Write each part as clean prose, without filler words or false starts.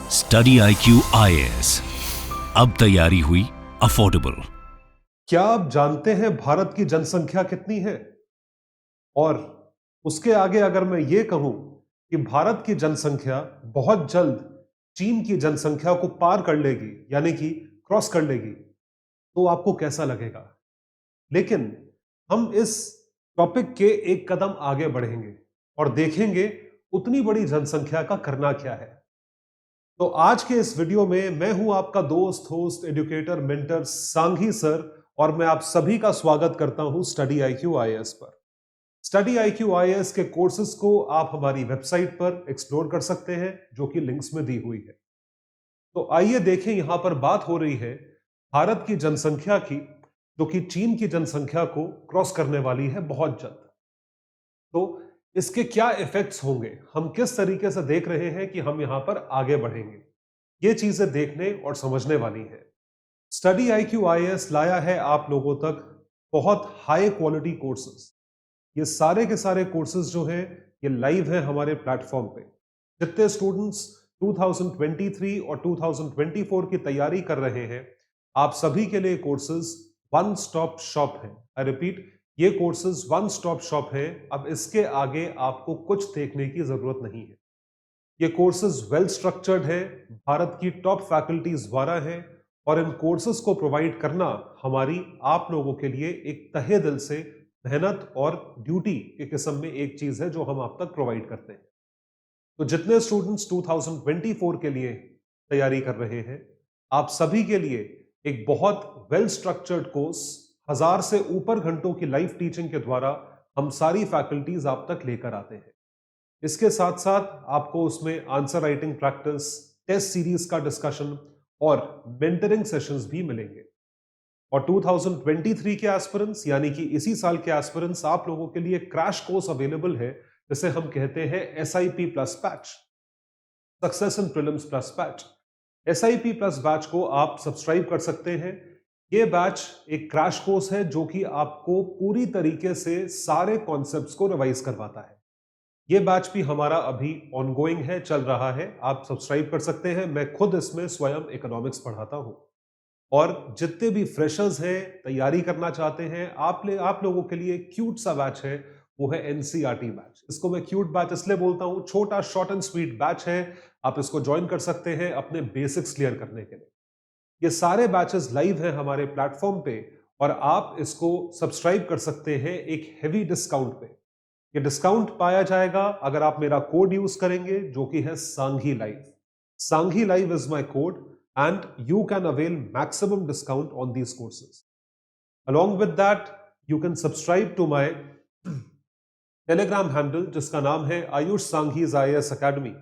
Study IQ IAS, अब तैयारी हुई अफोर्डेबल। क्या आप जानते हैं भारत की जनसंख्या कितनी है? और उसके आगे अगर मैं ये कहूं कि भारत की जनसंख्या बहुत जल्द चीन की जनसंख्या को पार कर लेगी, यानी कि क्रॉस कर लेगी, तो आपको कैसा लगेगा? लेकिन हम इस टॉपिक के एक कदम आगे बढ़ेंगे और देखेंगे उतनी बड़ी जनसंख्या का करना क्या है। तो आज के इस वीडियो में मैं हूं आपका दोस्त, host, educator, mentor Sanghi sir, और मैं आप सभी का स्वागत करता हूं स्टडी IQ IAS पर। स्टडी IQ IAS के कोर्सेज को आप हमारी वेबसाइट पर एक्सप्लोर कर सकते हैं, जो कि लिंक्स में दी हुई है। तो आइए देखें, यहां पर बात हो रही है भारत की जनसंख्या की, जो कि चीन की जनसंख्या को क्रॉस करने वाली है बहुत जल्द। तो इसके क्या इफेक्ट्स होंगे, हम किस तरीके से देख रहे हैं कि हम यहां पर आगे बढ़ेंगे, ये चीजें देखने और समझने वाली है। स्टडी IQ IAS लाया है आप लोगों तक बहुत हाई क्वालिटी कोर्सेज। ये सारे के सारे कोर्सेज जो हैं, ये लाइव हैं हमारे प्लेटफॉर्म पे। जितने स्टूडेंट्स 2023 और 2024 की तैयारी कर रहे हैं, आप सभी के लिए कोर्सेज वन स्टॉप शॉप है। आई रिपीट, ये कोर्सेज वन स्टॉप शॉप है। अब इसके आगे आपको कुछ देखने की जरूरत नहीं है। ये कोर्सेज वेल स्ट्रक्चर्ड है, भारत की टॉप फैकल्टीज द्वारा है, और इन कोर्सेज को प्रोवाइड करना हमारी आप लोगों के लिए एक तहे दिल से मेहनत और ड्यूटी के किस्म में एक चीज है जो हम आप तक प्रोवाइड करते हैं। तो जितने स्टूडेंट्स 2024 के लिए तैयारी कर रहे हैं, आप सभी के लिए एक बहुत वेल स्ट्रक्चर्ड कोर्स, 1000 से ऊपर घंटों की लाइव टीचिंग के द्वारा हम सारी फैकल्टीज आप तक लेकर आते हैं। इसके साथ साथ आपको उसमें answer writing practice, test series का डिस्कशन और मेंटरिंग सेशंस भी मिलेंगे। और 2023 के एस्पिरेंट्स, यानी कि इसी साल के एस्पिरेंट्स, आप लोगों के लिए क्रैश कोर्स अवेलेबल है, जिसे हम कहते हैं SIP plus batch, success in prelims plus batch. SIP plus batch को आप सब्सक्राइब कर सकते हैं। ये बैच एक क्रैश कोर्स है जो कि आपको पूरी तरीके से सारे कॉन्सेप्ट्स को रिवाइज करवाता है। ये बैच भी हमारा अभी ऑनगोइंग है, चल रहा है, आप सब्सक्राइब कर सकते हैं। मैं खुद इसमें स्वयं इकोनॉमिक्स पढ़ाता हूं। और जितने भी फ्रेशर्स हैं, तैयारी करना चाहते हैं, आप लोगों के लिए क्यूट सा बैच है, वो है NCERT बैच। इसको मैं क्यूट बैच इसलिए बोलता हूं, छोटा शॉर्ट एंड स्वीट बैच है। आप इसको ज्वाइन कर सकते हैं अपने बेसिक्स क्लियर करने के लिए। ये सारे बैचेस लाइव हैं हमारे प्लेटफॉर्म पे, और आप इसको सब्सक्राइब कर सकते हैं एक हेवी डिस्काउंट पे। ये डिस्काउंट पाया जाएगा अगर आप मेरा कोड यूज करेंगे, जो कि है Sanghi live. Sanghi live is my code, and you can avail maximum discount on these courses. Along with that, you can subscribe to my Telegram handle, जिसका नाम है Ayush Sanghi's IAS Academy।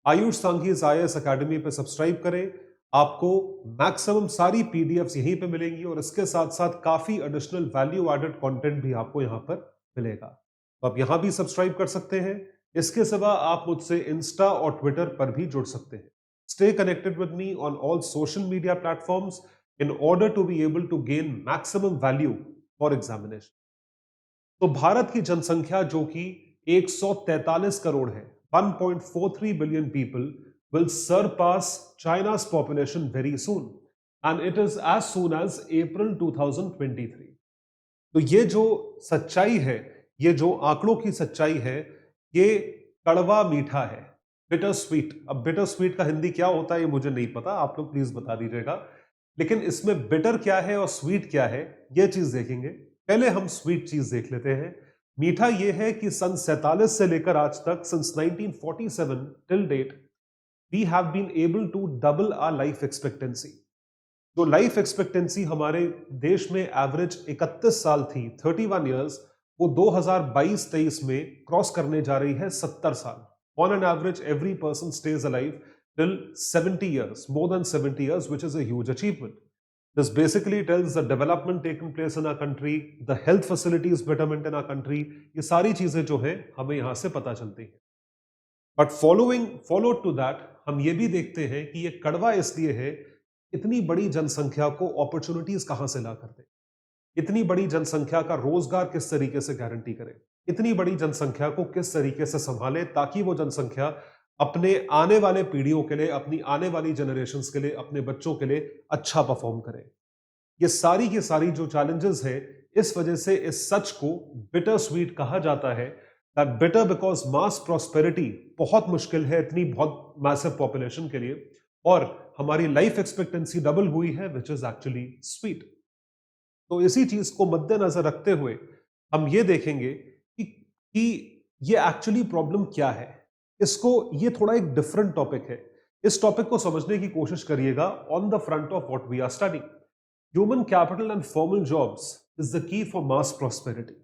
Ayush Sanghi's IAS Academy पे सब्सक्राइब करें, आपको मैक्सिमम सारी PDFs यहीं पे मिलेंगी, और इसके साथ साथ काफी एडिशनल वैल्यू एडेड कंटेंट भी आपको यहां पर मिलेगा। तो आप यहां भी सब्सक्राइब कर सकते हैं। इसके सिवा आप मुझसे इंस्टा और ट्विटर पर भी जुड़ सकते हैं। Stay connected with me on all social media platforms in order to be able to gain maximum value for examination. तो भारत की जनसंख्या जो कि 143 करोड़ है, 1.43 billion people will surpass China's population very soon, and it is as soon as April 2023. तो ये जो सच्चाई है, ये जो आंकड़ों की सच्चाई है, ये कड़वा मीठा है, बिटर स्वीट। अब बिटर स्वीट का हिंदी क्या होता है ये मुझे नहीं पता, आप लोग प्लीज बता दीजिएगा। लेकिन इसमें बिटर क्या है और स्वीट क्या है, ये चीज देखेंगे। पहले हम स्वीट चीज देख लेते हैं। मीठा ये है कि सन 47 से लेकर आज तक, since 1947 till date, we have been able to double our life expectancy. जो लाइफ एक्सपेक्टेंसी हमारे देश में एवरेज 31 साल थी, 31 ईयर्स, वो 2022-23 में क्रॉस करने जा रही है 70 साल। On an average, every person stays alive till 70 years, more than 70 years, which is a huge achievement. This basically tells the development taking place in our country, the health facilities betterment in our country. ये सारी चीजें जो हैं हमें यहाँ से पता चलती हैं। But followed to that, हम ये भी देखते हैं कि ये कड़वा इसलिए है, इतनी बड़ी जनसंख्या को अपॉर्चुनिटीज कहाँ से ला करते, इतनी बड़ी जनसंख्या का रोजगार किस तरीके से गारंटी करें, इतनी बड़ी जनसंख्या को किस तरीके से संभालें ताकि वो जनसंख्या अपने आने वाले पीढ़ियों के लिए, अपनी आने वाली जनरेशंस के लिए, अपने बच्चों के लिए अच्छा परफॉर्म करें। ये सारी की सारी जो चैलेंजेस है, इस वजह से इस सच को बिटर स्वीट कहा जाता है। That bitter because mass prosperity बहुत मुश्किल है इतनी बहुत मैसिव पॉपुलेशन के लिए, और हमारी लाइफ एक्सपेक्टेंसी डबल हुई है, विच इज एक्चुअली स्वीट। तो इसी चीज को मद्देनजर रखते हुए हम ये देखेंगे कि ये एक्चुअली प्रॉब्लम क्या है। इसको, ये थोड़ा एक डिफरेंट टॉपिक है। इस टॉपिक को समझने की कोशिश करिएगा on the front of what we are studying. Human capital and formal jobs is the key for mass prosperity.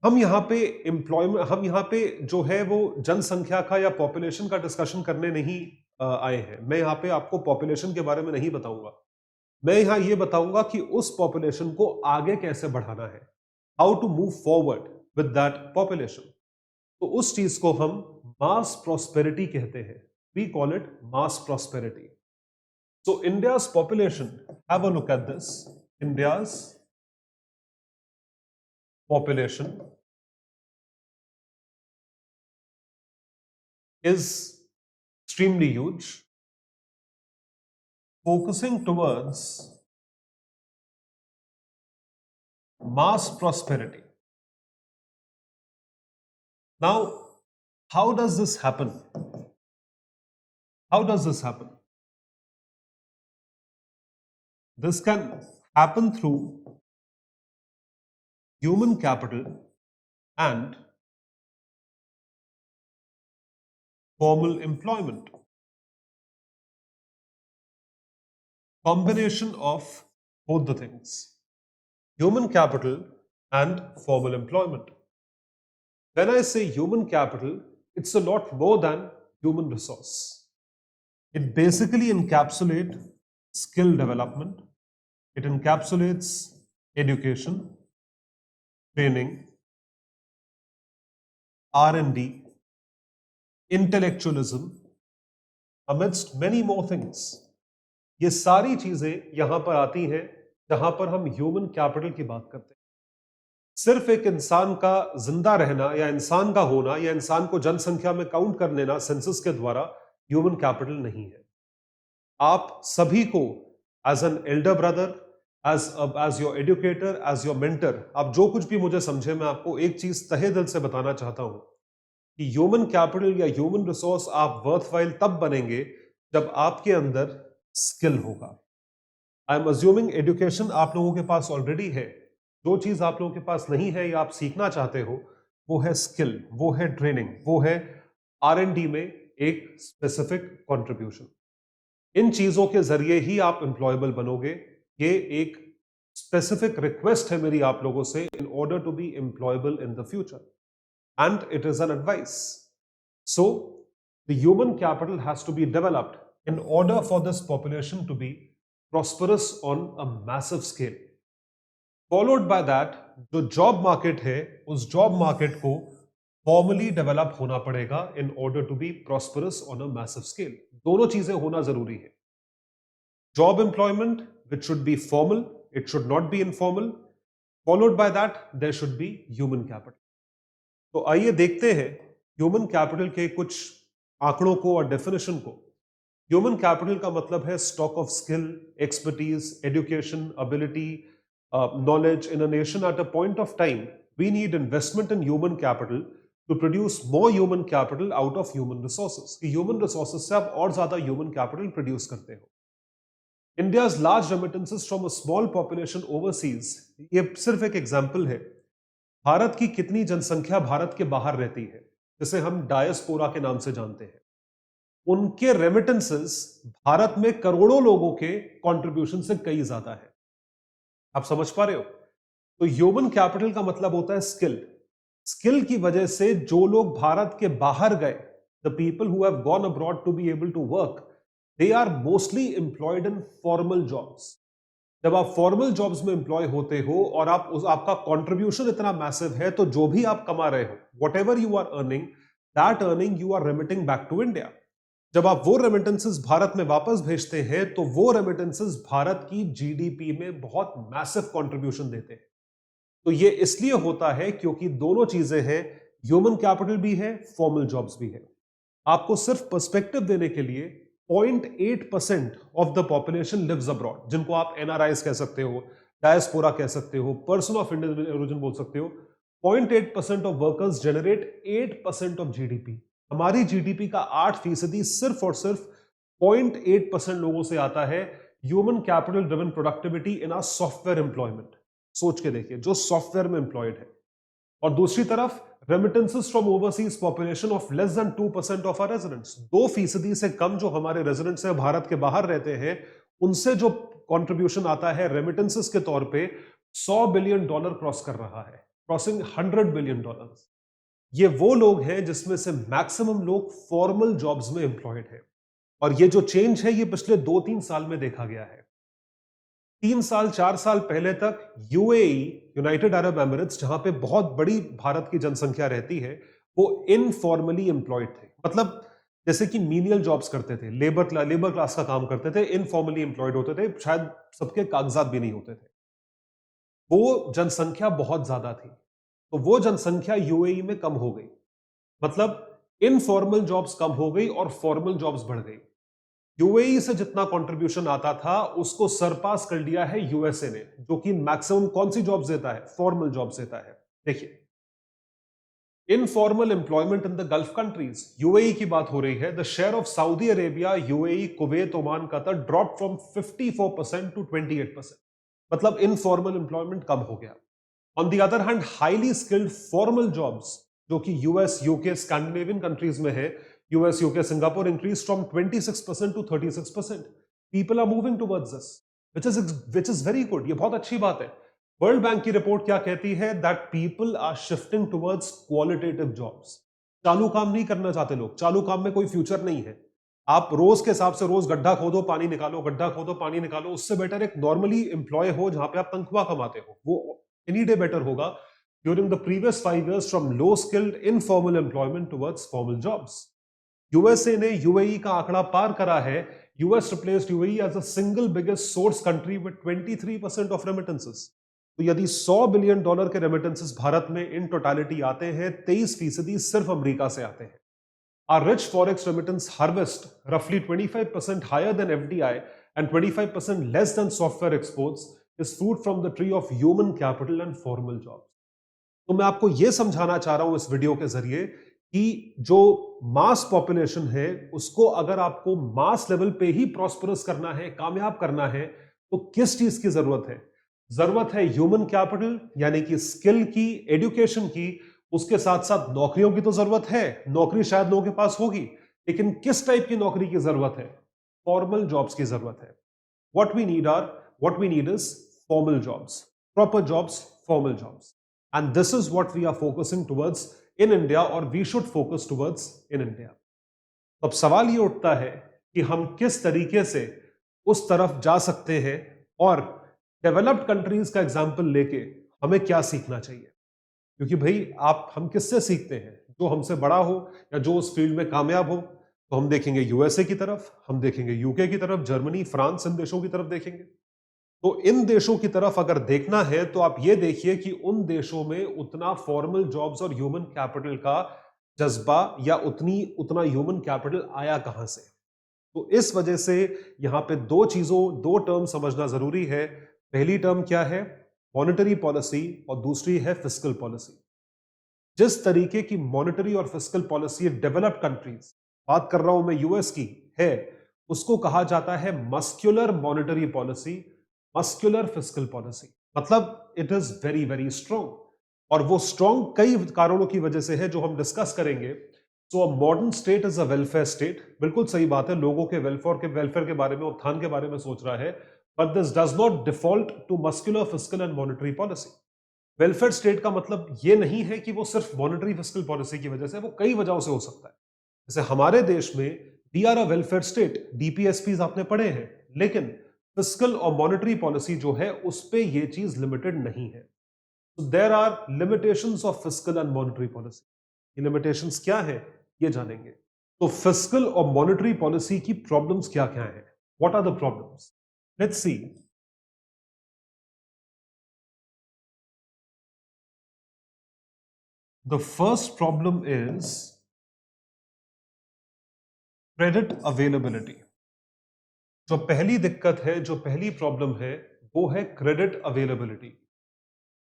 हम यहाँ पे एम्प्लॉयमेंट, हम यहाँ पे जो है वो जनसंख्या का या पॉपुलेशन का डिस्कशन करने नहीं आए हैं। मैं यहाँ पे आपको पॉपुलेशन के बारे में नहीं बताऊंगा। मैं यहाँ ये बताऊंगा कि उस पॉपुलेशन को आगे कैसे बढ़ाना है, how to move forward with that population. तो उस चीज को हम मास प्रॉस्पेरिटी कहते हैं। We call it mass prosperity. So India's population, have a look at this. India's population is extremely huge, focusing towards mass prosperity. Now, how does this happen? How does this happen? This can happen through human capital and formal employment. Combination of both the things. Human capital and formal employment. When I say human capital, it's a lot more than human resource. It basically encapsulates skill development. It encapsulates education, training, R&D, intellectualism, amidst many more things. ये सारी चीजें यहां पर आती हैं जहां पर हम ह्यूमन कैपिटल की बात करते हैं। सिर्फ एक इंसान का जिंदा रहना या इंसान का होना या इंसान को जनसंख्या में काउंट कर लेना सेंसस के द्वारा ह्यूमन कैपिटल नहीं है। आप सभी को as an elder brother, as your educator, as your mentor, आप जो कुछ भी मुझे समझे, मैं आपको एक चीज तहे दिल से बताना चाहता हूं कि ह्यूमन कैपिटल या ह्यूमन रिसोर्स आप वर्थवाइल तब बनेंगे जब आपके अंदर स्किल होगा। आई एम अज्यूमिंग एजुकेशन आप लोगों के पास ऑलरेडी है। जो चीज आप लोगों के पास नहीं है या आप सीखना चाहते हो, वो है स्किल, वो है ट्रेनिंग, वो है R&D में एक स्पेसिफिक कंट्रीब्यूशन। इन चीजों के जरिए ही आप एम्प्लॉयबल बनोगे। ये एक स्पेसिफिक रिक्वेस्ट है मेरी आप लोगों से, in order to be employable in the future, and it is an advice. So the human capital has to be developed in order for this population to be prosperous on a massive scale. Followed by that, जो job market है, उस job market को formally develop होना पड़ेगा in order to be prosperous on a massive scale. दोनों चीजें होना जरूरी है। Job employment which should be formal, it should not be informal. Followed by that there should be human capital. तो आइए देखते हैं ह्यूमन कैपिटल के कुछ आंकड़ों को और डेफिनेशन को। ह्यूमन कैपिटल का मतलब है stock of skill, expertise, education, ability, knowledge in a nation at a point of time. We need investment in human capital to produce more human capital out of human resources. कि human resources से आप और ज्यादा human capital produce करते हो। India's large remittances from a small population overseas, ये सिर्फ एक एग्जाम्पल है। भारत की कितनी जनसंख्या भारत के बाहर रहती है, जिसे हम डायस्पोरा के नाम से जानते हैं, उनके रेमिटेंसेस भारत में करोड़ों लोगों के कंट्रीब्यूशन से कई ज्यादा है। आप समझ पा रहे हो? तो ह्यूमन कैपिटल का मतलब होता है स्किल। स्किल की वजह से जो लोग भारत के बाहर गए, the people who have gone abroad to be able to work, they are mostly employed in formal jobs. जब आप फॉर्मल जॉब्स में एम्प्लॉय होते हो और आपका कंट्रीब्यूशन इतना मैसिव है, तो जो भी आप कमा रहे हो, whatever you are earning, that earning you are remitting back to India. जब आप वो रेमिटेंसेस भारत में वापस भेजते हैं, तो वो रेमिटेंसेस भारत की जीडीपी में बहुत मैसिव कंट्रीब्यूशन देते हैं। तो ये इसलिए होता है क्योंकि दोनों चीजें हैं, ह्यूमन कैपिटल भी है, फॉर्मल जॉब्स भी है। आपको सिर्फ पर्सपेक्टिव देने के लिए 0.8% of the population lives abroad, जिनको आप एनआरआईज कह सकते हो, डायस्पोरा कह सकते हो, पर्सन ऑफ इंडियन ओरिजिन बोल सकते हो। 0.8% of workers generate 8% of GDP. हमारी जीडीपी का 8% सिर्फ और सिर्फ 0.8% लोगों से आता है human capital driven productivity in are software employment. सोच के देखिए, जो सॉफ्टवेयर में एम्प्लॉयड है। और दूसरी तरफ remittances from overseas population of less than 2% of our residents, 2% से कम जो हमारे रेजिडेंट्स हैं, भारत के बाहर रहते हैं, उनसे जो कंट्रीब्यूशन आता है रेमिटेंसेस के तौर पे $100 बिलियन क्रॉस कर रहा है, क्रॉसिंग $100 बिलियन। ये वो लोग हैं जिसमें से मैक्सिमम लोग फॉर्मल जॉब्स में एम्प्लॉयड है। और ये जो चेंज है ये पिछले 2-3 साल में देखा गया है। 3-4 साल पहले तक यूएई, यूनाइटेड अरब एमिरेट्स, जहां पे बहुत बड़ी भारत की जनसंख्या रहती है, वो इनफॉर्मली एम्प्लॉयड थे। मतलब जैसे कि मीनियल जॉब्स करते थे, लेबर क्लास का काम करते थे, इनफॉर्मली एम्प्लॉयड होते थे, शायद सबके कागजात भी नहीं होते थे। वो जनसंख्या बहुत ज्यादा थी, तो वो जनसंख्या यूएई में कम हो गई। मतलब इनफॉर्मल जॉब्स कम हो गई और फॉर्मल जॉब्स बढ़ गई। यूएई से जितना कंट्रीब्यूशन आता था उसको सरपास कर लिया है यूएसए ने, जो कि मैक्सिमम कौन सी जॉब्स देता है? फॉर्मल जॉब्स देता है। देखिए, informal employment in the Gulf countries, UAE की बात हो रही है। The share of Saudi Arabia, UAE, Kuwait, Oman, Qatar drop from 54% to 28%। मतलब इनफॉर्मल एम्प्लॉयमेंट कम हो गया। On the other hand, highly skilled formal jobs, जो कि यूएस, यूके, स्कैंडिनेवियन कंट्रीज में है, US, UK, Singapore, increase from 26% to 36%। People are moving towards this, which is very good। ये बहुत अच्छी बात है। वर्ल्ड बैंक की रिपोर्ट क्या कहती है? That people are shifting towards qualitative jobs. चालू काम नहीं करना चाहते लोग, चालू काम में कोई फ्यूचर नहीं है। आप रोज के हिसाब से रोज गड्ढा खोदो पानी निकालो, गड्ढा खोदो पानी निकालो, उससे बेटर एक नॉर्मली एम्प्लॉय हो जहां पे आप तनख्वाह कमाते हो, वो एनी डे बेटर होगा during the previous 5 years from low skilled informal employment towards formal jobs. USA ने यूएई का आंकड़ा पार करा है। US replaced UAE as a single biggest source country with 23% of remittances. तो यदि $100 बिलियन के रेमिटेंसेस भारत में इन टोटालिटी आते हैं, 23% सिर्फ अमेरिका से आते हैं। Our rich forex remittance harvest, roughly 25% higher than FDI and 25% less than software exports, is fruit from the tree of human capital and formal jobs। तो मैं आपको यह समझाना चाह रहा हूं इस वीडियो के जरिए कि जो मास पॉपुलेशन है उसको अगर आपको मास लेवल पे ही प्रॉस्परस करना है, कामयाब करना है, तो किस चीज की जरूरत है? जरूरत है ह्यूमन कैपिटल, यानी कि स्किल की, एजुकेशन की। उसके साथ साथ नौकरियों की तो जरूरत है, नौकरी शायद लोगों के पास होगी, लेकिन किस टाइप की नौकरी की जरूरत है? फॉर्मल जॉब्स की जरूरत है। what we need is formal jobs, proper jobs, formal jobs, and this is what we are focusing towards in India, or we should focus towards in India। तो अब सवाल ये उठता है कि हम किस तरीके से उस तरफ जा सकते हैं, और डेवलप्ड कंट्रीज का एग्जाम्पल लेके हमें क्या सीखना चाहिए। क्योंकि भाई हम किससे सीखते हैं? जो हमसे बड़ा हो या जो उस फील्ड में कामयाब हो। तो हम देखेंगे यूएसए की तरफ, हम देखेंगे यूके की तरफ, जर्मनी, फ्रांस, इन देशों की तरफ देखेंगे। तो इन देशों की तरफ अगर देखना है तो आप ये देखिए कि उन देशों में उतना फॉर्मल जॉब्स और ह्यूमन कैपिटल का जज्बा या उतना ह्यूमन कैपिटल आया कहां से। तो इस वजह से यहां पे दो टर्म समझना जरूरी है। पहली टर्म क्या है? मॉनेटरी पॉलिसी, और दूसरी है फिस्कल पॉलिसी। जिस तरीके की मॉनेटरी और फिस्कल पॉलिसी डेवलप्ड कंट्रीज, बात कर रहा हूं मैं यूएस की, है, उसको कहा जाता है muscular monetary policy, muscular fiscal policy. मतलब it is very very strong, और वो स्ट्रॉन्ग कई कारणों की वजह से है जो हम डिस्कस करेंगे। So a modern state is a welfare state. बिल्कुल सही बात है, लोगों के वेलफेयर के बारे में, उत्थान के बारे में सोच रहा है, but this does not default to muscular fiscal and monetary policy. Welfare state का मतलब ये नहीं है कि वो सिर्फ मॉनेटरी फिस्कल पॉलिसी की वजह से, वो कई वजहों से हो सकता है। जैसे हमारे देश में we are a welfare state, DPSPs आपने पढ़े हैं, लेकिन फिस्कल और मॉनेटरी पॉलिसी जो है उस पे ये चीज लिमिटेड नहीं है। तो there are limitations of fiscal and monetary policy. ये लिमिटेशंस क्या है ये जानेंगे। तो फिस्कल और मॉनेटरी पॉलिसी की प्रॉब्लम्स क्या क्या है? What are the problems? Let's see. The first problem is credit availability. जो पहली दिक्कत है, जो पहली प्रॉब्लम है, वो है क्रेडिट अवेलेबिलिटी।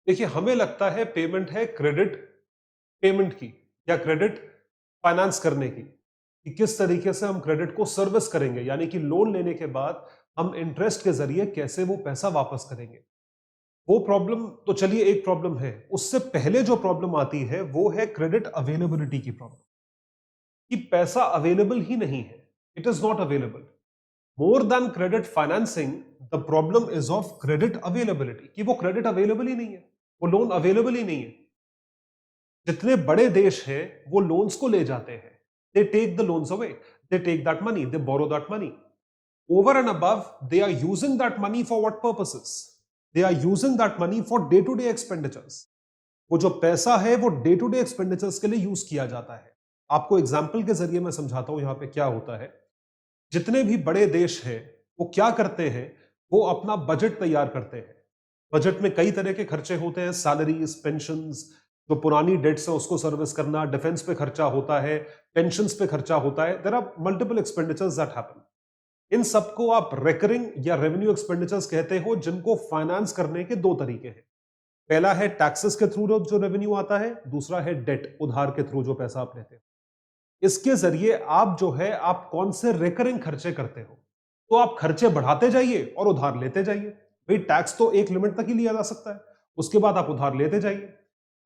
देखिए, हमें लगता है पेमेंट है क्रेडिट पेमेंट की या क्रेडिट फाइनेंस करने की, कि किस तरीके से हम क्रेडिट को सर्विस करेंगे, यानी कि लोन लेने के बाद हम इंटरेस्ट के जरिए कैसे वो पैसा वापस करेंगे। वो प्रॉब्लम तो चलिए एक प्रॉब्लम है। उससे पहले जो प्रॉब्लम आती है वो है क्रेडिट अवेलेबिलिटी की प्रॉब्लम, कि पैसा अवेलेबल ही नहीं है, it is not available. More than credit financing, the problem is of credit availability, कि वो क्रेडिट अवेलेबल ही नहीं है, वो लोन अवेलेबल ही नहीं है। जितने बड़े देश हैं वो लोन्स को ले जाते हैं, they take the loans away, they take that money, they borrow that money, over and above they are using that money for what purposes? They are using that money for day to day expenditures. वो जो पैसा है वो day to day expenditures के लिए use किया जाता है। आपको एग्जाम्पल के जरिए मैं समझाता हूं यहां पे क्या होता है। जितने भी बड़े देश हैं वो क्या करते हैं, वो अपना बजट तैयार करते हैं। बजट में कई तरह के खर्चे होते हैं, सैलरीज, पेंशंस, जो पुरानी डेट्स है उसको सर्विस करना, डिफेंस पे खर्चा होता है, पेंशंस पे खर्चा होता है। There are multiple expenditures that happen. इन सबको आप रेकरिंग या रेवेन्यू एक्सपेंडिचर्स कहते हो, जिनको फाइनेंस करने के दो तरीके हैं। पहला है टैक्सेस के थ्रू जो रेवेन्यू आता है, दूसरा है डेट, उधार के थ्रू जो पैसा आप लेते हो। इसके जरिए आप जो है आप कौन से रेकरिंग खर्चे करते हो, तो आप खर्चे बढ़ाते जाइए और उधार लेते जाइए। भाई टैक्स तो एक लिमिट तक ही लिया जा सकता है, उसके बाद आप उधार लेते जाइए।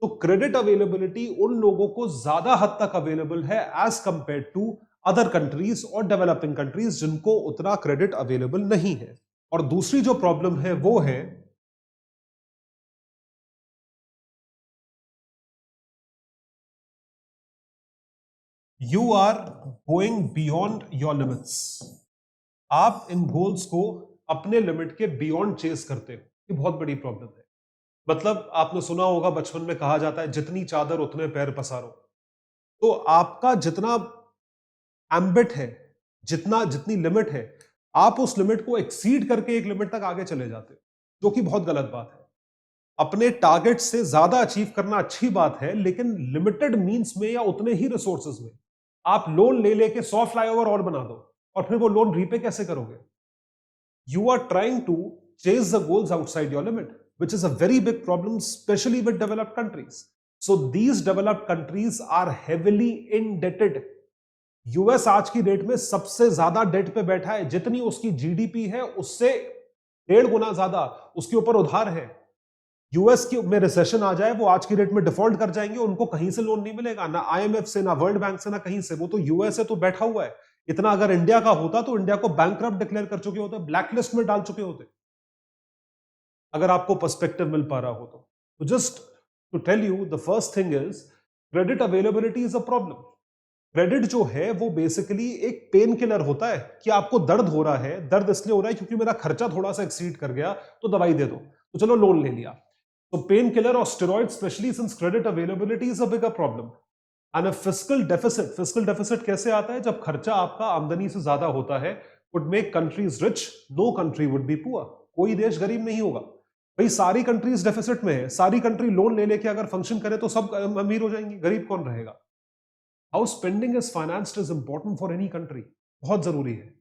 तो क्रेडिट अवेलेबिलिटी उन लोगों को ज्यादा हद तक अवेलेबल है as compare to other countries और डेवलपिंग कंट्रीज, जिनको उतना क्रेडिट अवेलेबल नहीं है। और दूसरी जो प्रॉब्लम है वो है you are going beyond your limits. आप इन गोल्स को अपने लिमिट के बियॉन्ड चेस करते हो। ये बहुत बड़ी प्रॉब्लम है। मतलब आपने सुना होगा, बचपन में कहा जाता है जितनी चादर उतने पैर पसारो। तो आपका जितना एम्बिट है, जितनी लिमिट है, आप उस लिमिट को एक्सीड करके एक लिमिट तक आगे चले जाते हो, जो कि बहुत गलत बात है। अपने टारगेट से ज्यादा अचीव करना अच्छी बात है, लेकिन लिमिटेड मींस में या उतने ही रिसोर्सेज में आप लोन ले लेके 100 फ्लाईओवर और बना दो, और फिर वो लोन रीपे कैसे करोगे? You are trying to chase the goals outside your limit, which is a very big problem, especially with developed countries. So these developed countries are heavily indebted. US आज की डेट में सबसे ज्यादा date पे बैठा है, जितनी उसकी जीडीपी है उससे 1.5 गुना ज्यादा उसके ऊपर उधार है। यूएस की में रिसेशन आ जाए, वो आज की डेट में डिफॉल्ट कर जाएंगे, उनको कहीं से लोन नहीं मिलेगा, ना आईएमएफ से, ना वर्ल्ड बैंक से, ना कहीं से। वो तो यूएस है तो बैठा हुआ है। इतना अगर इंडिया का होता तो इंडिया को बैंकरप्ट डिक्लेयर कर चुके होते, ब्लैकलिस्ट में डाल चुके होते, अगर आपको पर्सपेक्टिव मिल पा रहा हो तो just to tell you, the first thing is credit availability is a problem. Credit जो है वो बेसिकली एक पेन किलर होता है, कि आपको दर्द हो रहा है, दर्द इसलिए हो रहा है क्योंकि मेरा खर्चा थोड़ा सा एक्सीड कर गया, तो दवाई दे दो, तो चलो लोन ले लिया। तो पेन किलर और steroid, specially since credit availability is a bigger problem. And fiscal deficit कैसे आता है? जब खर्चा आपका आमदनी से ज्यादा होता है। Would make countries rich, no country would be poor. कोई देश गरीब नहीं होगा। भाई सारी कंट्रीज डेफिसिट में है, सारी कंट्री लोन ले लेके अगर फंक्शन करे तो सब अमीर हो जाएंगे, गरीब कौन रहेगा? How spending is financed is important for any country, बहुत जरूरी है।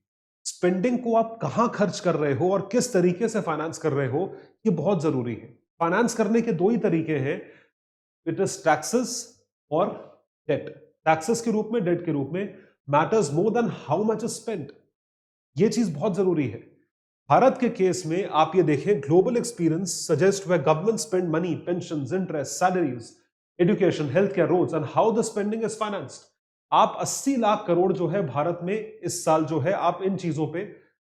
स्पेंडिंग को आप कहां खर्च कर रहे हो और किस तरीके से फाइनेंस कर रहे हो, ये बहुत जरूरी है। फाइनेंस करने के दो ही तरीके हैं, इट इज टैक्सेस और डेट। टैक्सेस के रूप में, डेट के रूप में। Matters more than how much is spent, ये चीज बहुत जरूरी है। भारत के केस में आप ये देखें, global experience suggest where government spend money, pensions, interest, salaries, education, health care, roads, and how the spending is financed. आप 80 लाख करोड़ जो है भारत में इस साल जो है आप इन चीजों पे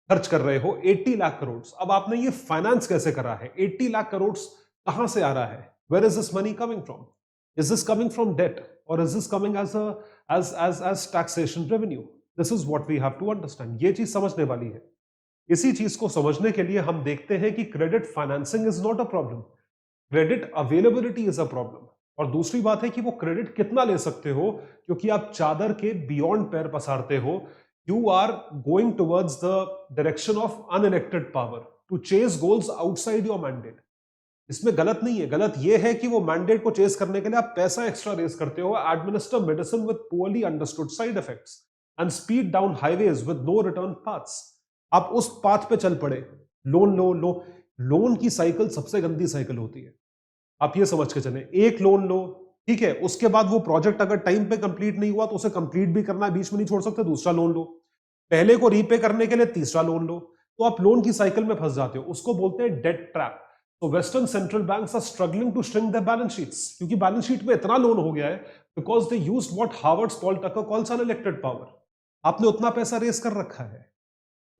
खर्च कर रहे हो, 80 लाख करोड़। अब आपने ये फाइनेंस कैसे करा है? 80 लाख करोड़ कहां से आ रहा है? Where is this money coming from? Is this coming from debt और is this coming as taxation revenue? This is what we have to understand. ये चीज समझने वाली है। इसी चीज को समझने के लिए हम देखते हैं कि credit financing is not a problem, credit availability is a problem. और दूसरी बात है कि वो क्रेडिट कितना ले सकते हो, क्योंकि आप चादर के बियॉन्ड पैर पसारते हो। You are going towards the direction of unelected power to chase goals outside your mandate. इसमें गलत नहीं है, गलत ये है कि वो मैंडेट को चेस करने के लिए आप पैसा एक्स्ट्रा रेस करते हो, administer medicine with poorly understood side effects, and speed down highways with no return paths. आप उस पाथ पे चल पड़े, लोन लो लो। लोन की साइकिल सबसे गंदी साइकिल होती है। आप ये समझ के चलें, एक लोन लो, ठीक है, उसके बाद वो प्रोजेक्ट अगर टाइम पे कंप्लीट नहीं हुआ तो उसे कंप्लीट भी करना है, बीच में नहीं छोड़ सकते, दूसरा लोन लो, पहले को रीपे करने के लिए तीसरा लोन लो, तो आप लोन की साइकिल में फंस जाते हो। उसको बोलते हैं डेट ट्रैप। तो western central banks are struggling to shrink the balance sheets, क्योंकि बैलेंस शीट में इतना लोन हो गया है because they used what Harvard Paul Tucker calls unelected power. आपने उतना पैसा रेस कर रखा है,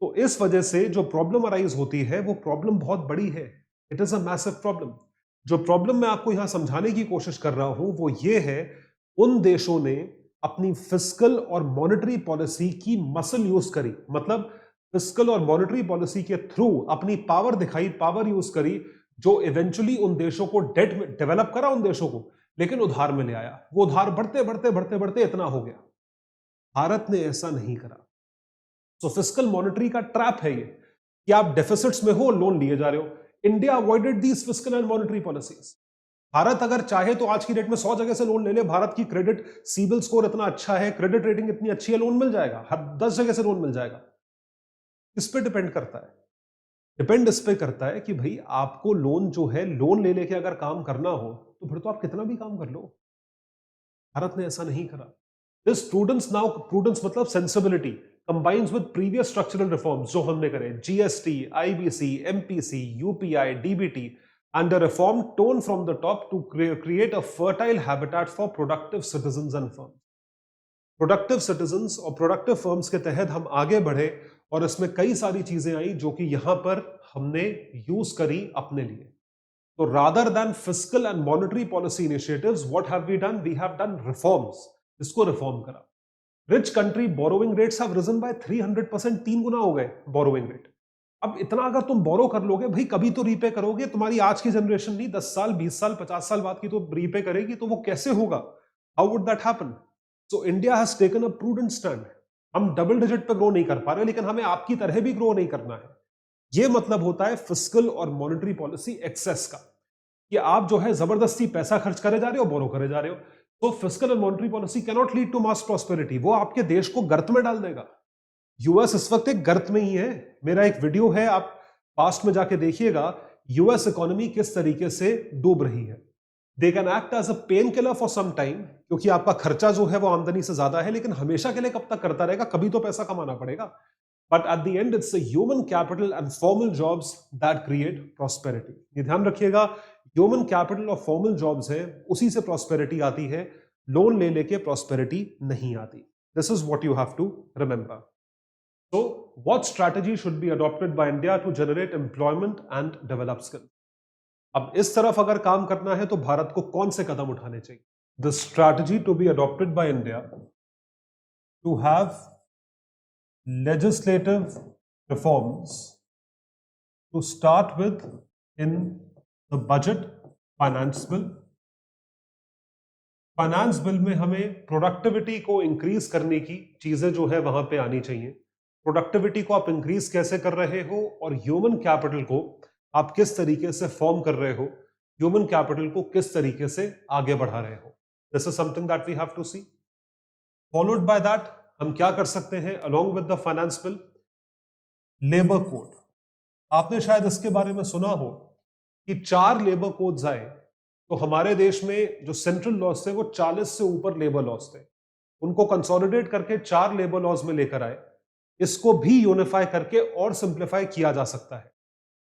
तो इस वजह से जो प्रॉब्लम अराइज होती है वो प्रॉब्लम बहुत बड़ी है। It is a massive problem. जो प्रॉब्लम मैं आपको यहां समझाने की कोशिश कर रहा हूं वो ये है, उन देशों ने अपनी फिस्कल और मॉनेटरी पॉलिसी की मसल यूज करी, मतलब फिस्कल और मॉनेटरी पॉलिसी के थ्रू अपनी पावर दिखाई, पावर यूज करी, जो इवेंचुअली उन देशों को डेट में डेवलप करा, उन देशों को, लेकिन उधार में ले आया। वो उधार बढ़ते बढ़ते बढ़ते बढ़ते इतना हो गया। भारत ने ऐसा नहीं करा। तो फिस्कल मॉनेटरी का ट्रैप है ये कि आप डेफिसिट्स में हो, लोन लिए जा रहे हो। India avoided these fiscal and monetary policies. Bharat अगर चाहे तो आज की डेट में 100 जगह से लोन ले ले। भारत की क्रेडिट सिबिल स्कोर इतना अच्छा है, क्रेडिट रेटिंग इतनी अच्छी है, लोन मिल जाएगा, हर 10 जगह से लोन मिल जाएगा। इस पे डिपेंड करता है, डिपेंड इस पे करता है कि भाई आपको लोन जो है, लोन ले लेके अगर काम करना हो तो फिर तो आप कितना भी काम कर लो। भारत ने ऐसा नहीं करा। दिस प्रूडेंस, नाउ प्रूडेंस मतलब sensibility, combines with previous structural reforms जो हमने करे, GST, IBC, MPC, UPI, DBT, and a reform tone from the top to create a fertile habitat for productive citizens and firms. Productive citizens और productive firms के तहत हम आगे बढ़े और इसमें कई सारी चीजें आई जो कि यहां पर हमने यूज करी अपने लिए। तो rather than fiscal and monetary policy initiatives, what have we done? We have done reforms. इसको रिफॉर्म करा। Rich country borrowing rates have risen by 300%, 3 गुना हो गए बोरोइंग रेट। अब इतना अगर तुम बोरो कर लोगे भाई, कभी तो रीपे करोगे। तुम्हारी आज की जनरेशन नहीं, 10 साल 20 साल 50 साल बाद की तो रीपे करेगी, तो वो कैसे होगा? How would that happen? So India has taken a prudent stand. हम डबल डिजिट पे ग्रो नहीं कर पा रहे, लेकिन हमें आपकी तरह भी ग्रो नहीं करना है। ये मतलब होता है फिस्कल और मॉनेटरी पॉलिसी एक्सेस का, कि आप जो है जबरदस्ती पैसा खर्च करे जा रहे हो, बोरो करे जा रहे हो। तो fiscal and monetary policy can not lead to mass prosperity, वो आपके देश को गर्त में डाल देगा। यूएस इस वक्त एक गर्त में ही है। मेरा एक वीडियो है, आप पास्ट में जाके देखिएगा, यूएस इकोनॉमी किस तरीके से डूब रही है। They can act as a painkiller for some time, क्योंकि आपका खर्चा जो है वो आमदनी से ज्यादा है, लेकिन हमेशा के लिए कब तक करता रहेगा? कभी तो पैसा कमाना पड़ेगा। But at the end it's human capital and formal jobs that create prosperity. ये ध्यान रखिएगा, ह्यूमन कैपिटल और फॉर्मल जॉब्स है, उसी से प्रॉस्पेरिटी आती है, लोन ले लेके प्रॉस्पेरिटी नहीं आती। This is what you have to remember. So, what strategy should be adopted by India to generate employment and develop skills? अब इस तरफ अगर काम करना है तो भारत को कौन से कदम उठाने चाहिए? The strategy to be adopted by India to have legislative reforms to start with in the budget finance bill. Finance bill में हमें प्रोडक्टिविटी को इंक्रीज करने की चीजें जो है वहां पे आनी चाहिए। प्रोडक्टिविटी को आप इंक्रीज कैसे कर रहे हो और ह्यूमन कैपिटल को आप किस तरीके से फॉर्म कर रहे हो, ह्यूमन कैपिटल को किस तरीके से आगे बढ़ा रहे हो। This is something that we have to see. Followed by that हम क्या कर सकते हैं along with the finance bill? Labour code. आपने शायद इसके बारे में सुना हो कि 4 लेबर कोड्स आए, तो हमारे देश में जो सेंट्रल लॉज थे वो 40 से ऊपर लेबर लॉज थे, उनको कंसोलिडेट करके 4 लेबर लॉज में लेकर आए। इसको भी यूनिफाई करके और सिंप्लीफाई किया जा सकता है।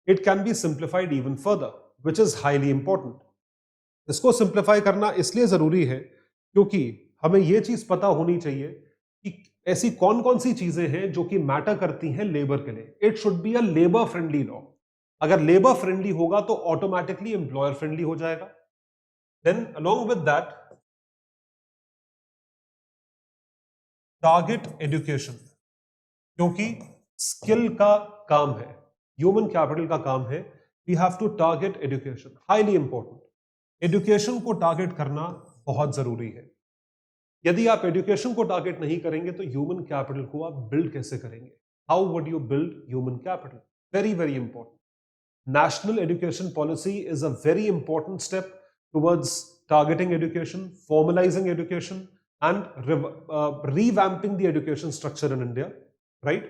It can be simplified even further, which is highly important. इसको सिंप्लीफाई करना इसलिए जरूरी है क्योंकि हमें यह चीज पता होनी चाहिए कि ऐसी कौन कौन सी चीजें हैं जो कि मैटर करती हैं लेबर के लिए। It should be a labour friendly law. अगर लेबर फ्रेंडली होगा तो ऑटोमेटिकली एम्प्लॉयर फ्रेंडली हो जाएगा। Then along with that, target education, क्योंकि स्किल का काम है, ह्यूमन कैपिटल का काम है। We have to target education, highly important. Education को टारगेट करना बहुत जरूरी है। यदि आप एजुकेशन को टारगेट नहीं करेंगे तो ह्यूमन कैपिटल को आप बिल्ड कैसे करेंगे? How would you build human capital? Very very important. National education policy is a very important step towards targeting education, formalizing education, and revamping the education structure in India, right?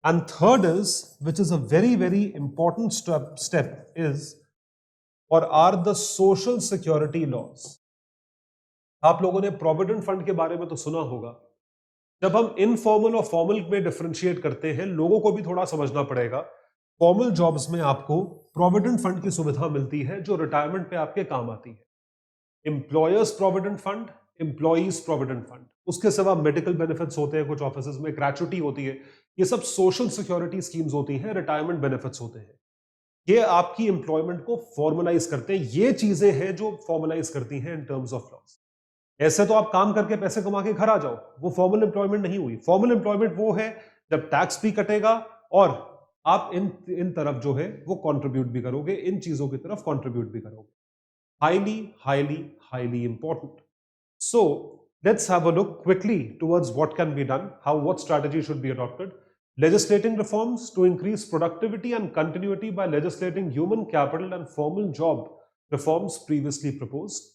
And third is, which is a very, very important step is, or are the social security laws. आप लोगों ने provident fund के बारे में तो सुना होगा. जब हम इनफॉर्मल और फॉर्मल में डिफरेंशिएट करते हैं, लोगों को भी थोड़ा समझना पड़ेगा. फॉर्मल जॉब्स में आपको प्रोविडेंट फंड की सुविधा मिलती है जो रिटायरमेंट पे आपके काम आती है. Employers provident fund, employees provident fund, उसके सिवा मेडिकल बेनिफिट्स होते हैं कुछ ऑफिसेज में, ग्रेचुटी होती है, ये सब सोशल सिक्योरिटी स्कीम्स होती हैं, रिटायरमेंट बेनिफिट्स होते हैं. ये आपकी एम्प्लॉयमेंट को फॉर्मलाइज करते हैं. ये चीजें हैं जो फॉर्मलाइज करती हैं इन टर्म्स ऑफ लॉस. ऐसे तो आप काम करके पैसे कमा के घर आ जाओ, वो फॉर्मल एम्प्लॉयमेंट नहीं हुई. फॉर्मल एम्प्लॉयमेंट वो है जब टैक्स भी कटेगा और आप इन तरफ जो है वो कंट्रीब्यूट भी करोगे, इन चीजों की तरफ कंट्रीब्यूट भी करोगे. Highly important. So let's have a look quickly towards what can be done, what strategy should be adopted. Legislating reforms to increase productivity and continuity by legislating human capital and formal job reforms previously proposed.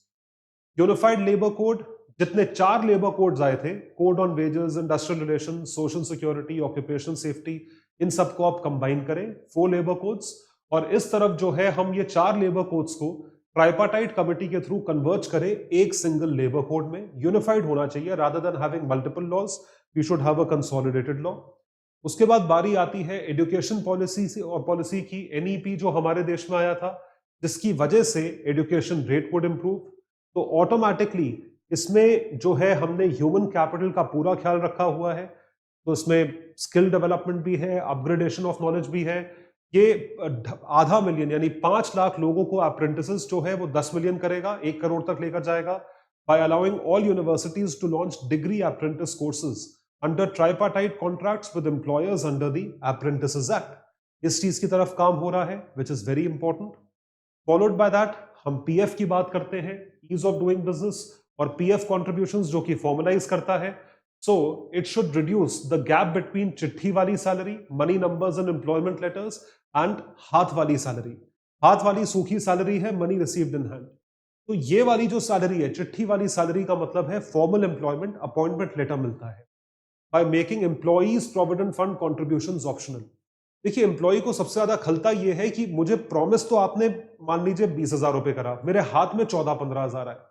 Unified labor code, जितने 4 labour codes आए थे, code on wages, industrial relation, social security, occupational safety, इन सबको आप combine करें 4 labour codes. और इस तरफ जो है हम ये 4 लेबर कोड्स को ट्राइपार्टाइट कमिटी के थ्रू कन्वर्ज करें एक सिंगल लेबर कोड में. यूनिफाइड होना चाहिए, rather than having multiple laws we should have a consolidated law. उसके बाद बारी आती है एजुकेशन पॉलिसी और पॉलिसी की. एनईपी जो हमारे देश में आया था, जिसकी वजह से एजुकेशन रेट वुड इंप्रूव. तो ऑटोमेटिकली इसमें जो है हमने ह्यूमन कैपिटल का पूरा ख्याल रखा हुआ है. तो इसमें स्किल डेवलपमेंट भी है, अपग्रेडेशन ऑफ नॉलेज भी है. ये 0.5 मिलियन यानी 5 लाख लोगों को अप्रेंटिसेस जो है वो 10 मिलियन करेगा, 1 करोड़ तक लेकर जाएगा. By allowing all universities to launch degree apprentice courses under tripartite contracts with employers under the apprentices act. इस चीज की तरफ काम हो रहा है, which is very important. Followed by that हम पीएफ की बात करते हैं, ईज ऑफ डूइंग बिजनेस, और पीएफ कॉन्ट्रीब्यूशंस जो कि फॉर्मलाइज करता है. So it should reduce the gap between चिट्ठी वाली salary, money numbers and employment letters, and हाथ वाली सैलरी. हाथ वाली सूखी सैलरी है मनी रिसीव्ड इन हैंड. तो ये वाली जो सैलरी है, चिट्ठी वाली सैलरी का मतलब है फॉर्मल एम्प्लॉयमेंट, अपॉइंटमेंट लेटर मिलता है. By making employees provident fund contributions optional. देखिए, एम्प्लॉय को सबसे ज्यादा खलता ये है कि मुझे प्रॉमिस तो आपने मान लीजिए 20,000 रुपए करा, मेरे हाथ में 14-15,000 है.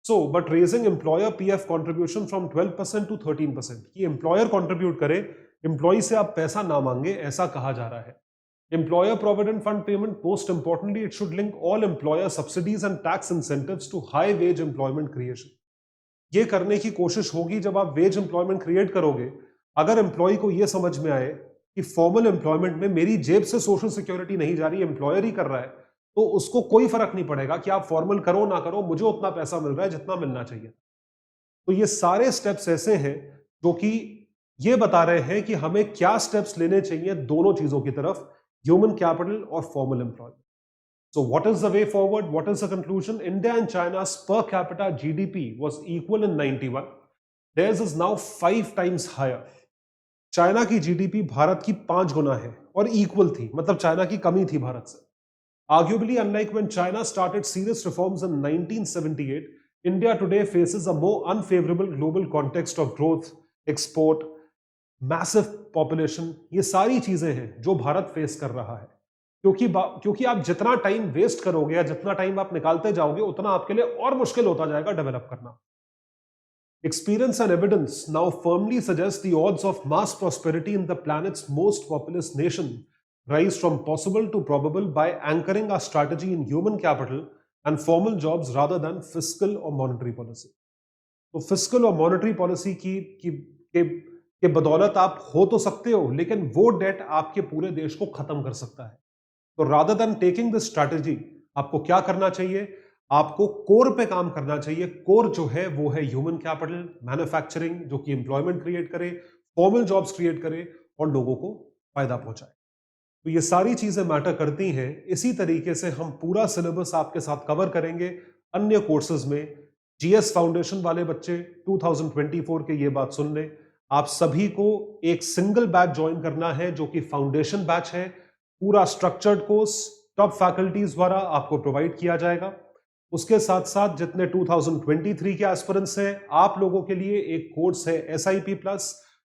So, but raising employer PF contribution from 12% to 13%, कि एम्प्लॉयर कंट्रीब्यूट करे, एम्प्लॉय से आप पैसा ना मांगे, ऐसा कहा जा रहा है. Employer provident fund payment, most importantly it should link all employer subsidies and tax incentives to high wage employment creation. ये करने की कोशिश होगी जब आप वेज एम्प्लॉयमेंट क्रिएट करोगे. अगर एम्प्लॉय को यह समझ में आए कि फॉर्मल एम्प्लॉयमेंट में मेरी जेब से सोशल सिक्योरिटी नहीं जा रही, एम्प्लॉयर ही कर रहा है, तो उसको कोई फर्क नहीं पड़ेगा कि आप फॉर्मल करो ना करो, मुझे उतना पैसा मिल रहा है जितना मिलना चाहिए. तो ये सारे स्टेप्स ऐसे हैं जो कि ये बता रहे हैं कि हमें क्या स्टेप्स लेने चाहिए दोनों चीजों की तरफ, ह्यूमन कैपिटल और formal employment. So what is the way forward, what is the conclusion? India and चाइना's per capita GDP was equal in 91. Theirs is now 5 times higher. China की जीडीपी भारत की 5 गुना है और इक्वल थी, मतलब चाइना की कमी थी भारत से. Arguably, unlike when China started serious reforms in 1978, India today faces a more unfavorable global context of growth, export, massive population. ये सारी चीजें हैं जो भारत फेस कर रहा है, क्योंकि आप जितना टाइम वेस्ट करोगे या जितना टाइम आप निकालते जाओगे, उतना आपके लिए और मुश्किल होता जाएगा डेवलप करना. Experience and evidence now firmly suggest the odds of mass prosperity in the planet's most populous nation rise from possible to probable by anchoring our strategy in human capital and formal jobs rather than fiscal or monetary policy. तो fiscal और monetary policy के बदौलत आप हो तो सकते हो, लेकिन वो डेट आपके पूरे देश को खत्म कर सकता है. तो rather than taking this strategy, आपको क्या करना चाहिए? आपको कोर पे काम करना चाहिए. कोर जो है वो है ह्यूमन कैपिटल, मैन्युफैक्चरिंग, जो कि एम्प्लॉयमेंट क्रिएट करे, फॉर्मल जॉब्स क्रिएट करे और लोगों को फायदा पहुंचाए. तो ये सारी चीजें मैटर करती हैं. इसी तरीके से हम पूरा सिलेबस आपके साथ कवर करेंगे अन्य कोर्सेज में. जीएस फाउंडेशन वाले बच्चे 2024 के ये बात सुन लें, आप सभी को एक सिंगल बैच ज्वाइन करना है जो कि फाउंडेशन बैच है. पूरा स्ट्रक्चर्ड कोर्स टॉप फैकल्टीज द्वारा आपको प्रोवाइड किया जाएगा. उसके साथ साथ जितने 2023 के एस्पिरेंट्स हैं, आप लोगों के लिए एक कोर्स है SIP प्लस,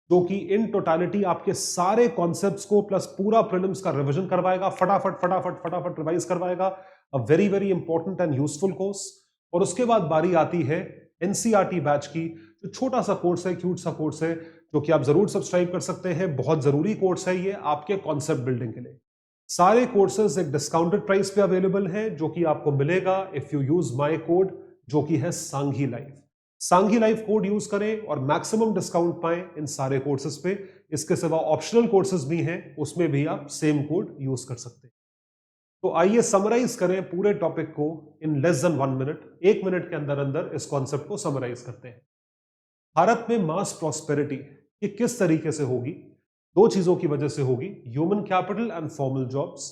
जो कि इन टोटालिटी आपके सारे कॉन्सेप्ट्स को प्लस पूरा प्रीलिम्स का रिवीजन करवाएगा, फटाफट रिवाइज करवाएगा। A very very important and useful course. और उसके बाद बारी आती है NCERT बैच की, जो छोटा सा कोर्स है, क्यूट सा कोर्स है, जो कि आप जरूर सब्सक्राइब कर सकते हैं। बहुत जरूरी कोर्स है ये आपके कॉन्सेप्ट बिल्डिंग के लिए। सारे कोर्सेज एक डिस्काउंटेड प्राइस पे अवेलेबल है, जो कि आपको मिलेगा if you use my code, जो कि है Sanghi life. Sanghi life code use करें और मैक्सिमम डिस्काउंट पाएं इन सारे कोर्सेज पे। इसके सिवा ऑप्शनल कोर्सेज भी हैं, उसमें भी आप सेम कोड यूज कर सकते हैं। तो आइए समराइज करें पूरे टॉपिक को in less than 1 minute. 1 minute के अंदर अंदर इस कॉन्सेप्ट को समराइज करते हैं। भारत में मास प्रॉस्पेरिटी ये किस तरीके से होगी? दो चीजों की वजह से होगी, human capital and formal jobs.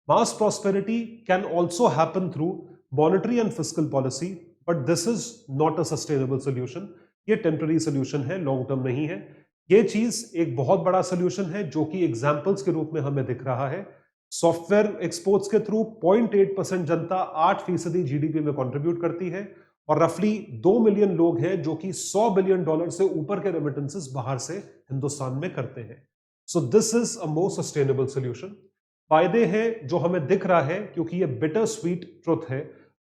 Mass prosperity can also happen through monetary and fiscal policy, but this is not a sustainable solution. ये टेम्पररी सोल्यूशन है, लॉन्ग टर्म नहीं है। ये चीज एक बहुत बड़ा सोल्यूशन है, जो कि एग्जाम्पल्स के रूप में हमें दिख रहा है। सॉफ्टवेयर एक्सपोर्ट्स के थ्रू 0.8% जनता 8% GDP में कंट्रीब्यूट करती है, और रफली 2 मिलियन लोग हैं जो कि $100 बिलियन से ऊपर के रेमिटेंसेस बाहर से हिंदुस्तान में करते हैं। So this is a more sustainable solution. फायदे हैं जो हमें दिख रहा है, क्योंकि ये बिटर स्वीट ट्रुथ है।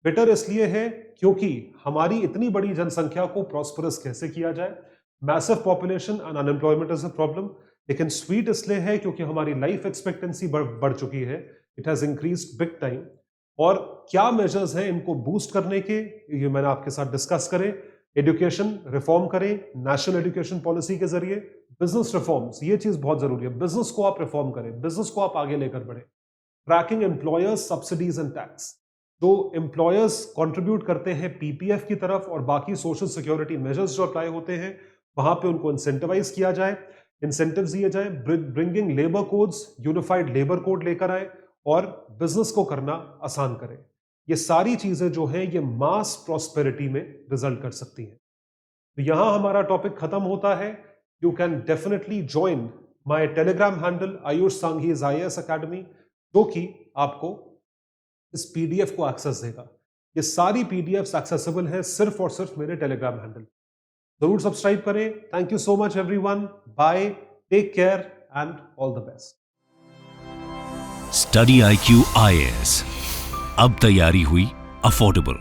बिटर इसलिए है क्योंकि हमारी इतनी बड़ी जनसंख्या को प्रॉस्परस कैसे किया जाए। Massive population and unemployment is a problem. लेकिन स्वीट इसलिए है क्योंकि हमारी लाइफ एक्सपेक्टेंसी बढ़ चुकी है, it has increased big time. और क्या मेजर्स हैं इनको बूस्ट करने के, ये मैंने आपके साथ डिस्कस करें। एजुकेशन रिफॉर्म करें नेशनल एजुकेशन पॉलिसी के जरिए। बिजनेस रिफॉर्म्स, ये चीज बहुत जरूरी है। बिजनेस को आप रिफॉर्म करें, बिजनेस को आप आगे लेकर बढ़े। Tracking employers subsidies and tax, जो एम्प्लॉयर्स कंट्रीब्यूट करते हैं PPF की तरफ और बाकी सोशल सिक्योरिटी मेजर्स जो अप्लाई होते हैं, वहां पे उनको इंसेंटिवाइज किया जाए, इंसेंटिव्स दिए जाए। Bringing labour codes, unified labour code लेकर आए और बिजनेस को करना आसान करें। ये सारी चीजें जो हैं ये मास प्रॉस्पेरिटी में रिजल्ट कर सकती हैं। तो यहां हमारा टॉपिक खत्म होता है। You can definitely join my Telegram handle Ayush Sanghi IAS academy, जो कि आपको इस PDF को एक्सेस देगा। ये सारी PDFs एक्सेसिबल है सिर्फ और सिर्फ मेरे टेलीग्राम हैंडल। जरूर सब्सक्राइब करें। Thank you so much everyone. Bye, take care and all the best. Study IQ IAS, अब तैयारी हुई अफोर्डेबल।